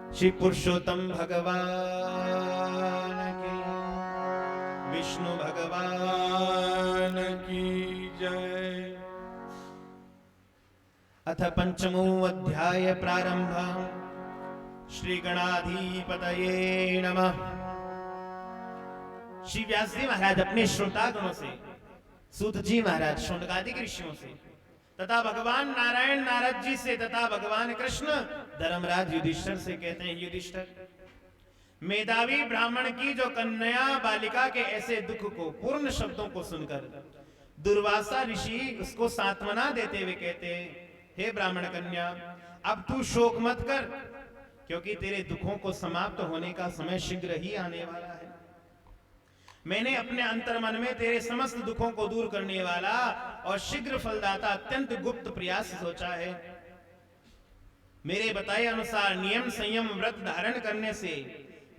श्री पुरुषोत्तम भगवान की, विष्णु भगवान की जय। अथ पंचमो अध्याय प्रारंभ। श्री गणाधिपतये नमः। श्री व्यास जी महाराज अपने श्रोतागणों से, सूत जी महाराज शौनकादि ऋषियों से तथा भगवान नारायण नारद जी से तथा भगवान कृष्ण धर्मराज युधिष्ठिर से कहते हैं, युधिष्ठिर, मेधावी ब्राह्मण की जो कन्या बालिका के ऐसे दुख को पूर्ण शब्दों को सुनकर दुर्वासा ऋषि उसको सांत्वना देते हुए कहते हैं, हे ब्राह्मण कन्या, अब तू शोक मत कर, क्योंकि तेरे दुखों को समाप्त होने का समय शीघ्र ही आने वाला है। मैंने अपने अंतर्मन में तेरे समस्त दुखों को दूर करने वाला और शीघ्र फलदाता अत्यंत गुप्त प्रयास सोचा है। मेरे बताए अनुसार नियम संयम व्रत धारण करने से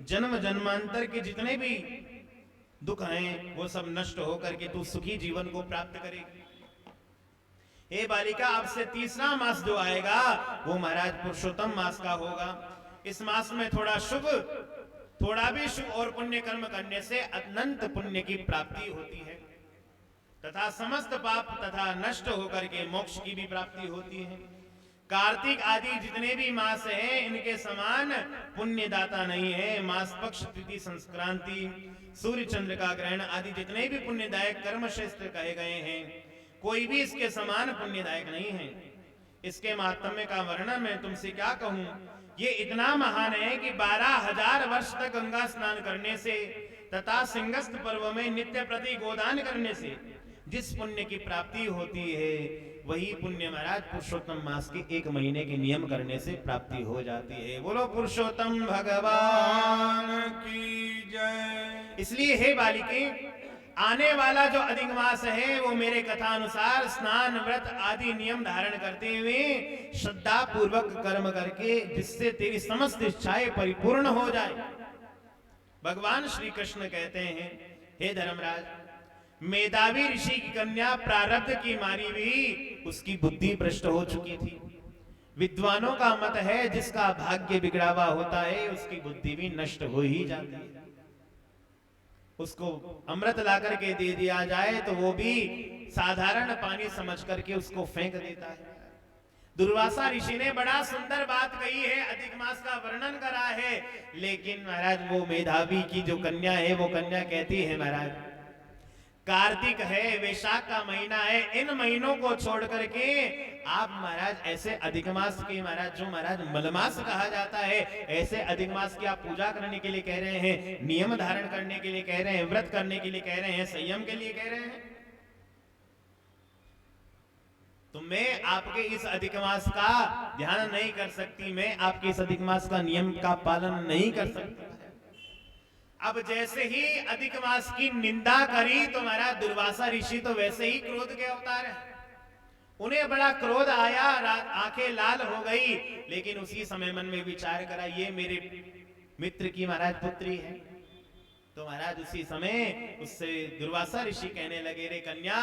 जन्म जन्मांतर के जितने भी दुख हैं वो सब नष्ट होकर के तू सुखी जीवन को प्राप्त करेगी। हे बालिका, अब से तीसरा मास जो आएगा वो महाराज पुरुषोत्तम मास का होगा। इस मास में थोड़ा भी शुभ और पुण्य कर्म करने से अनंत पुण्य की प्राप्ति होती है तथा समस्त पाप तथा नष्ट होकर के मोक्ष की भी प्राप्ति होती है। कार्तिक आदि जितने भी मास हैं इनके समान पुण्यदाता नहीं है। मास पक्ष तिथि संक्रांति सूर्य चंद्र का ग्रहण आदि जितने भी पुण्यदायक कर्म श्रेष्ठ कहे गए हैं कोई भी इसके समान पुण्यदायक नहीं है। इसके महात्म्य का वर्णन मैं तुमसे क्या कहूं। ये इतना महान है कि 12,000 वर्ष तक गंगा स्नान करने से तथा सिंगस्त पर्व में नित्य प्रति गोदान करने से जिस पुण्य की प्राप्ति होती है वही पुण्य महाराज पुरुषोत्तम मास के 1 महीने के नियम करने से प्राप्ति हो जाती है। बोलो पुरुषोत्तम भगवान की जय। इसलिए हे बालिके, आने वाला जो अधिक मास है वो मेरे कथा अनुसार स्नान व्रत आदि नियम धारण करते हुए श्रद्धा पूर्वक कर्म करके जिससे तेरी समस्त इच्छाएं परिपूर्ण हो जाए। भगवान श्री कृष्ण कहते हैं, हे धर्मराज, मेधावी ऋषि की कन्या प्रारब्ध की मारी भी उसकी बुद्धि भ्रष्ट हो चुकी थी। विद्वानों का मत है जिसका भाग्य बिगड़ा हुआ होता है उसकी बुद्धि भी नष्ट हो ही जाती है। उसको अमृत ला करके दे दिया जाए तो वो भी साधारण पानी समझ करके उसको फेंक देता है। दुर्वासा ऋषि ने बड़ा सुंदर बात कही है, अधिक मास का वर्णन करा है, लेकिन महाराज वो मेधावी की जो कन्या है वो कन्या कहती है, महाराज कार्तिक है, वैशाख का महीना है, इन महीनों को छोड़ करके आप महाराज ऐसे अधिक मास की महाराज जो महाराज मलमास कहा जाता है ऐसे अधिक मास की आप पूजा करने के लिए कह रहे हैं, नियम धारण करने के लिए कह रहे हैं, व्रत करने के लिए कह रहे हैं, संयम के लिए कह रहे हैं। तो मैं आपके इस अधिक मास का ध्यान नहीं कर सकती, मैं आपके इस अधिक मास का नियम का पालन नहीं कर सकती। अब जैसे ही अधिक मास की निंदा करी तो महाराज दुर्वासा ऋषि तो वैसे ही क्रोध के अवतार है। उन्हें बड़ा क्रोध आया, आंखें लाल हो गई, लेकिन उसी समय मन में विचार करा ये मेरे मित्र की महाराज पुत्री है। तो महाराज उसी समय उससे दुर्वासा ऋषि कहने लगे, रे कन्या,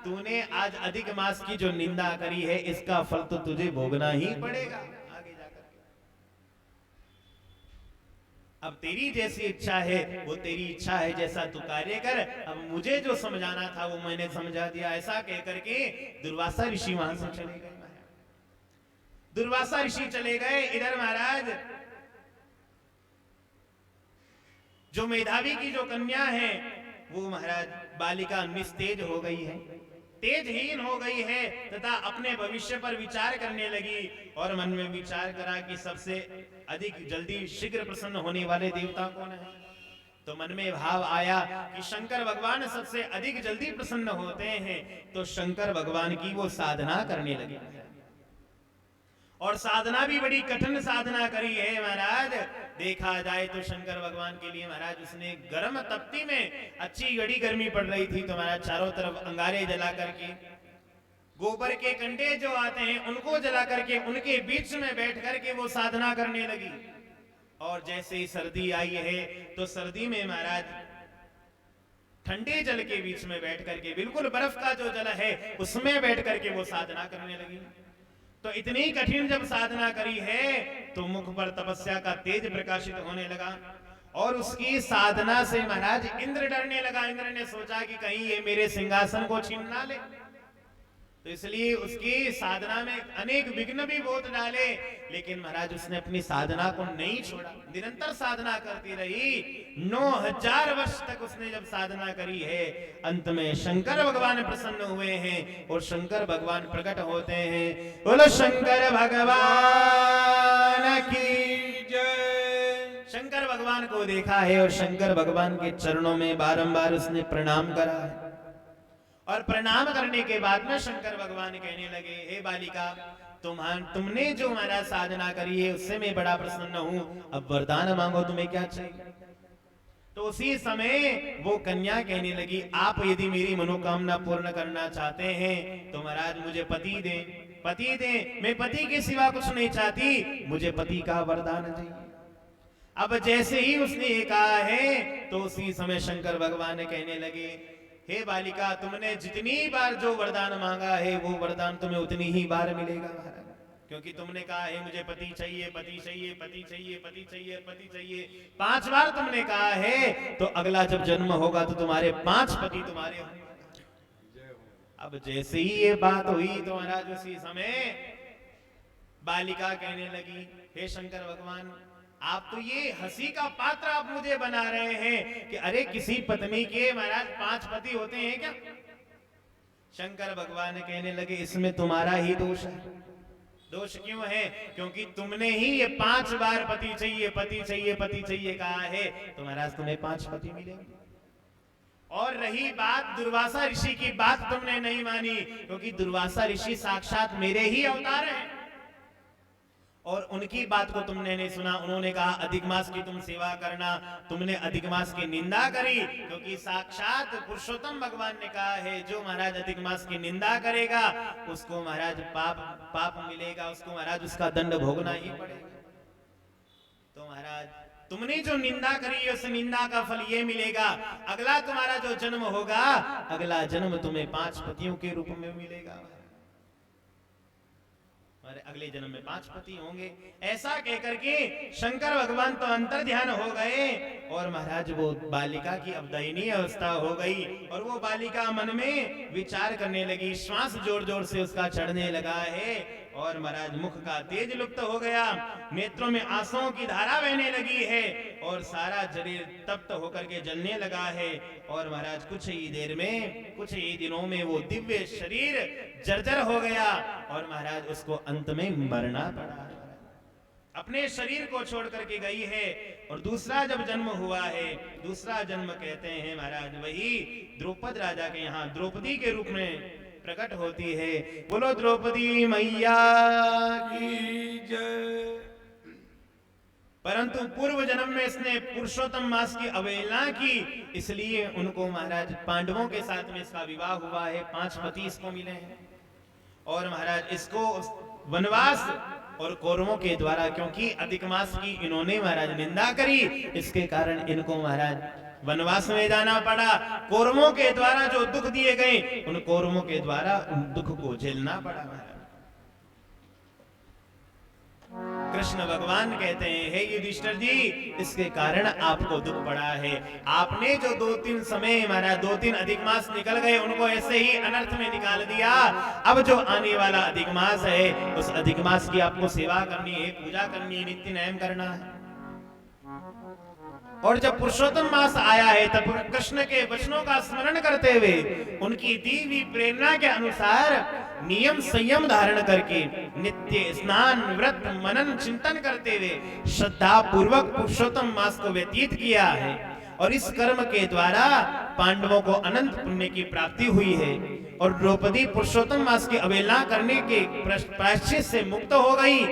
तूने आज अधिक मास की जो निंदा करी है इसका फल तो तुझे भोगना ही पड़ेगा आगे जाकर। अब तेरी जैसी इच्छा है वो तेरी इच्छा है, जैसा तू कार्य कर। अब मुझे जो समझाना था वो मैंने समझा दिया। ऐसा कहकर के दुर्वासा ऋषि वहां से चले गए। दुर्वासा ऋषि चले गए। इधर महाराज जो मेधावी की जो कन्या है वो महाराज बालिका निस्तेज हो गई है, तेजहीन हो गई है तथा अपने भविष्य पर विचार करने लगी और मन में विचार करा कि सबसे अधिक जल्दी शीघ्र प्रसन्न होने वाले देवता कौन है। तो मन में भाव आया कि शंकर भगवान सबसे अधिक जल्दी प्रसन्न होते हैं, तो शंकर भगवान की वो साधना करने लगे और साधना भी बड़ी कठिन साधना करी है महाराज। देखा जाए तो शंकर भगवान के लिए महाराज उसने गर्म तपती में अच्छी घड़ी गर्मी पड़ रही थी तो महाराज चारों तरफ अंगारे जला करके गोबर के कंडे जो आते हैं उनको जला करके उनके बीच में बैठ करके वो साधना करने लगी। और जैसे ही सर्दी आई है तो सर्दी में महाराज ठंडे जल के बीच में बैठ करके बिल्कुल बर्फ का जो जल है उसमें बैठ करके वो साधना करने लगी। तो इतनी कठिन जब साधना करी है तो मुख पर तपस्या का तेज प्रकाशित होने लगा और उसकी साधना से महाराज इंद्र डरने लगा। इंद्र ने सोचा कि कहीं ये मेरे सिंहासन को छीन ना ले, तो इसलिए उसकी साधना में अनेक विघ्न भी बहुत डाले, लेकिन महाराज उसने अपनी साधना को नहीं छोड़ा, निरंतर साधना करती रही। 9000 वर्ष तक उसने जब साधना करी है, अंत में शंकर भगवान प्रसन्न हुए हैं और शंकर भगवान प्रकट होते हैं। बोलो शंकर भगवान की जय। शंकर भगवान को देखा है और शंकर भगवान के चरणों में बारंबार उसने प्रणाम करा है और प्रणाम करने के बाद में शंकर भगवान कहने लगे, हे बालिका, तुमने जो हमारा साधना करी है उससे मैं बड़ा प्रसन्न हूं, अब वरदान मांगो, तुम्हें क्या चाहिए। तो उसी समय वो कन्या कहने लगी, आप यदि मेरी मनोकामना पूर्ण करना चाहते हैं तो महाराज मुझे पति दें, पति दें, मैं पति के सिवा कुछ नहीं चाहती, मुझे पति का वरदान चाहिए। अब जैसे ही उसने ये कहा है तो उसी समय शंकर भगवान कहने लगे, हे बालिका, तुमने जितनी बार जो वरदान मांगा है वो वरदान तुम्हें उतनी ही बार मिलेगा महाराज, क्योंकि तुमने कहा है मुझे पति चाहिए, पति चाहिए, पति चाहिए, पति चाहिए, पति चाहिए, 5 बार तुमने कहा है, तो अगला जब जन्म होगा तो तुम्हारे 5 पति तुम्हारे होंगे। अब जैसे ही ये बात हुई तो महाराज उसी समय बालिका कहने लगी, हे शंकर भगवान, आप तो ये हंसी का पात्र आप मुझे बना रहे हैं कि अरे किसी पत्नी के महाराज 5 पति होते हैं क्या। शंकर भगवान कहने लगे, इसमें तुम्हारा ही दोष है। दोष क्यों है? क्योंकि तुमने ही ये 5 बार पति चाहिए, पति चाहिए, पति चाहिए कहा है, तो महाराज तुम्हें 5 पति मिलेंगे। और रही बात दुर्वासा ऋषि की, बात तुमने नहीं मानी, क्योंकि दुर्वासा ऋषि साक्षात मेरे ही अवतार हैं और उनकी बात को तुमने नहीं सुना। उन्होंने कहा अधिक मास की तुम सेवा करना, तुमने अधिक मास की निंदा करी, क्योंकि साक्षात पुरुषोत्तम भगवान ने कहा है जो महाराज अधिक मास की निंदा करेगा उसको महाराज पाप मिलेगा, उसको महाराज उसका दंड भोगना ही पड़ेगा। तो महाराज तुमने जो निंदा करी है उस निंदा का फल ये मिलेगा, अगला तुम्हारा जो जन्म होगा, अगला जन्म तुम्हें 5 पतियों के रूप में मिलेगा, अगले जन्म में 5 पति होंगे। ऐसा कहकर के शंकर भगवान तो अंतर ध्यान हो गए और महाराज वो बालिका की अब दयनीय अवस्था हो गई और वो बालिका मन में विचार करने लगी, श्वास जोर जोर से उसका चढ़ने लगा है और महाराज मुख का तेज लुप्त हो गया, नेत्रों में आंसुओं की धारा बहने लगी है और सारा शरीर तप्त होकर के जलने लगा है और महाराज कुछ ही देर में, कुछ ही दिनों में वो दिव्य शरीर जर्जर हो गया और महाराज उसको अंत में मरना पड़ा। अपने शरीर को छोड़ करके गई है और दूसरा जब जन्म हुआ है, दूसरा जन्म कहते हैं महाराज वही द्रौपद राजा के यहाँ द्रौपदी के रूप में प्रकट होती है। बोलो द्रौपदी मैया की जय। परंतु पूर्व जन्म में इसने पुरुषोत्तम मास की अवहेलना की, इसलिए उनको महाराज पांडवों के साथ में इसका विवाह हुआ है, 5 पति इसको मिले हैं और महाराज इसको वनवास और कौरवों के द्वारा, क्योंकि अधिक मास की इन्होंने महाराज निंदा करी, इसके कारण इनको महाराज वनवास में जाना पड़ा। कौरवों के द्वारा जो दुख दिए गए उन कौरवों के द्वारा उन दुख को झेलना पड़ा। कृष्ण भगवान कहते हैं, हे युधिष्ठिर जी, इसके कारण आपको दुख पड़ा है। आपने जो 2-3 समय हमारा 2-3 अधिक मास निकल गए उनको ऐसे ही अनर्थ में निकाल दिया। अब जो आने वाला अधिक मास है उस अधिक मास की आपको सेवा करनी है, पूजा करनी है, नित्य नियम करना है। और जब पुरुषोत्तम मास आया है तब कृष्ण के वचनों का स्मरण करते हुए उनकी दी हुई प्रेरणा के अनुसार नियम संयम धारण करके नित्य स्नान व्रत मनन चिंतन करते हुए श्रद्धा पूर्वक पुरुषोत्तम मास को व्यतीत किया है और इस कर्म के द्वारा पांडवों को अनंत पुण्य की प्राप्ति हुई है और द्रौपदी पुरुषोत्तम मास की अवहेलना करने के प्रायश्चित से मुक्त हो गई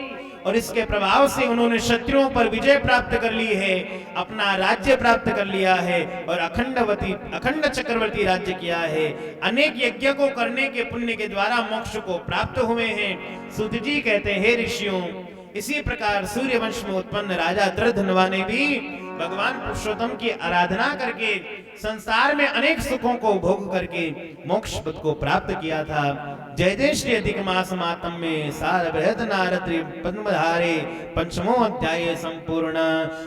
और इसके प्रभाव से उन्होंने शत्रुओं पर विजय प्राप्त कर ली है, अपना राज्य प्राप्त कर लिया है और अखंड चक्रवर्ती राज्य किया है। अनेक यज्ञ को करने के पुण्य के द्वारा मोक्ष को प्राप्त हुए हैं। सूत जी कहते हैं, हे ऋषियों, इसी प्रकार सूर्यवंश में उत्पन्न राजा दृढ़धनवा ने भी भगवान पुरुषोत्तम की आराधना करके संसार में अनेक सुखों को भोग करके मोक्ष पद को प्राप्त किया था। जय जय श्री अधिक मास मातम में सार बृहद नारद पद्मधारे पंचमो अध्याय संपूर्ण।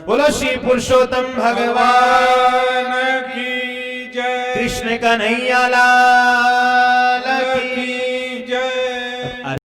बोलो श्री पुरुषोत्तम भगवान की जय। कृष्ण कन्हैया लाल।